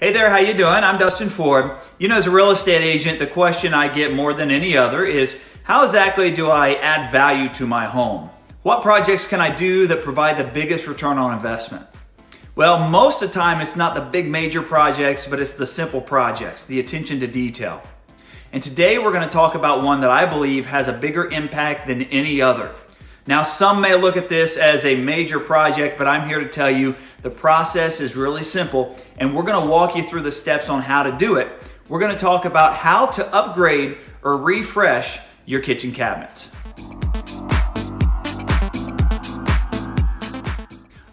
Hey there, how you doing? I'm Dustin Ford. You know, as a real estate agent, the question I get more than any other is, how exactly do I add value to my home? What projects can I do that provide the biggest return on investment? Well, most of the time it's not the big major projects, but it's the simple projects, the attention to detail. And today we're going to talk about one that I believe has a bigger impact than any other. Now, some may look at this as a major project, but I'm here to tell you the process is really simple, and we're going to walk you through the steps on how to do it. We're going to talk about how to upgrade or refresh your kitchen cabinets.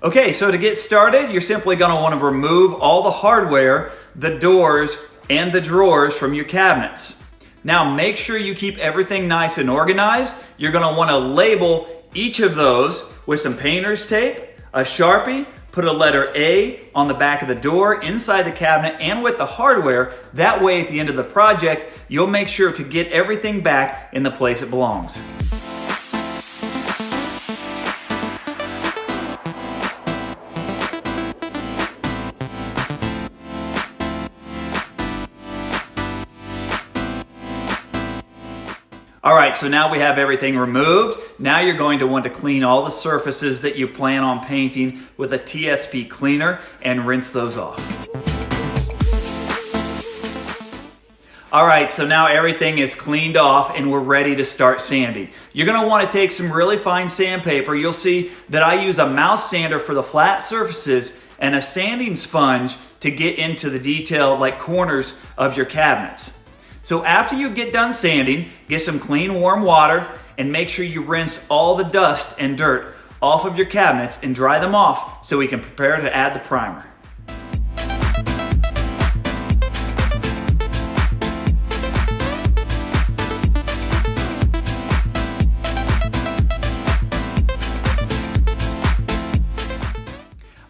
Okay, so to get started, you're simply going to want to remove all the hardware, the doors, and the drawers from your cabinets. Now, make sure you keep everything nice and organized. You're going to want to label each of those with some painter's tape, a Sharpie, put a letter A on the back of the door, inside the cabinet, and with the hardware. That way, at the end of the project, you'll make sure to get everything back in the place it belongs. All right, so now we have everything removed. Now you're going to want to clean all the surfaces that you plan on painting with a TSP cleaner and rinse those off. All right, so now everything is cleaned off and we're ready to start sanding. You're gonna want to take some really fine sandpaper. You'll see that I use a mouse sander for the flat surfaces and a sanding sponge to get into the detail like corners of your cabinets. So after you get done sanding, get some clean warm water and make sure you rinse all the dust and dirt off of your cabinets and dry them off so we can prepare to add the primer.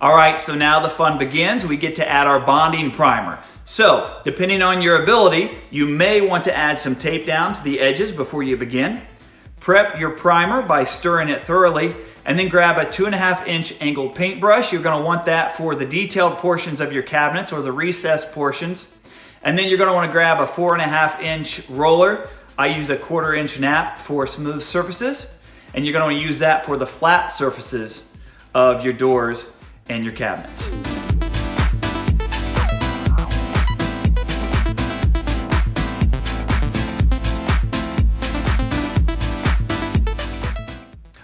All right, so now the fun begins. We get to add our bonding primer. So, depending on your ability, you may want to add some tape down to the edges before you begin. Prep your primer by stirring it thoroughly, and then grab a 2.5-inch angled paintbrush. You're going to want that for the detailed portions of your cabinets or the recessed portions. And then you're going to want to grab a 4.5-inch roller. I use a 1/4-inch nap for smooth surfaces, and you're going to use that for the flat surfaces of your doors and your cabinets.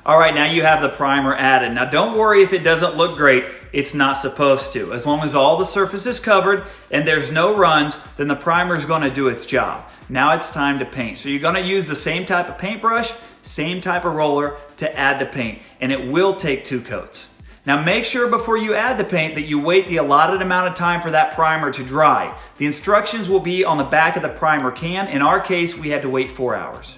All right, now you have the primer added. Now don't worry if it doesn't look great, it's not supposed to. As long as all the surface is covered and there's no runs, then the primer is gonna do its job. Now it's time to paint. So you're gonna use the same type of paintbrush, same type of roller to add the paint, and it will take 2 coats. Now make sure before you add the paint that you wait the allotted amount of time for that primer to dry. The instructions will be on the back of the primer can. In our case, we had to wait 4 hours.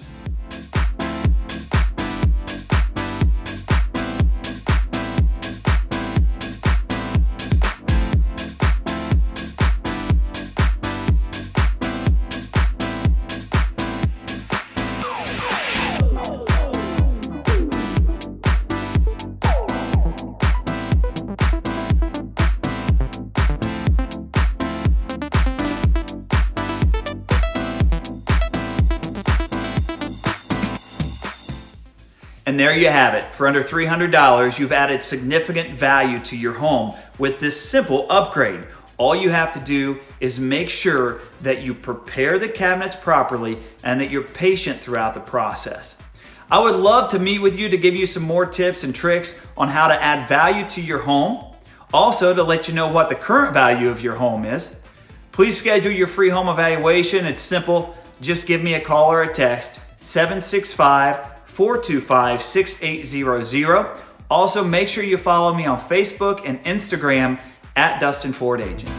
And there you have it. For under $300, you've added significant value to your home with this simple upgrade. All you have to do is make sure that you prepare the cabinets properly and that you're patient throughout the process. I would love to meet with you to give you some more tips and tricks on how to add value to your home. Also, to let you know what the current value of your home is. Please schedule your free home evaluation. It's simple. Just give me a call or a text, 765-425-6800. Also, make sure you follow me on Facebook and Instagram at Dustin Ford Agent.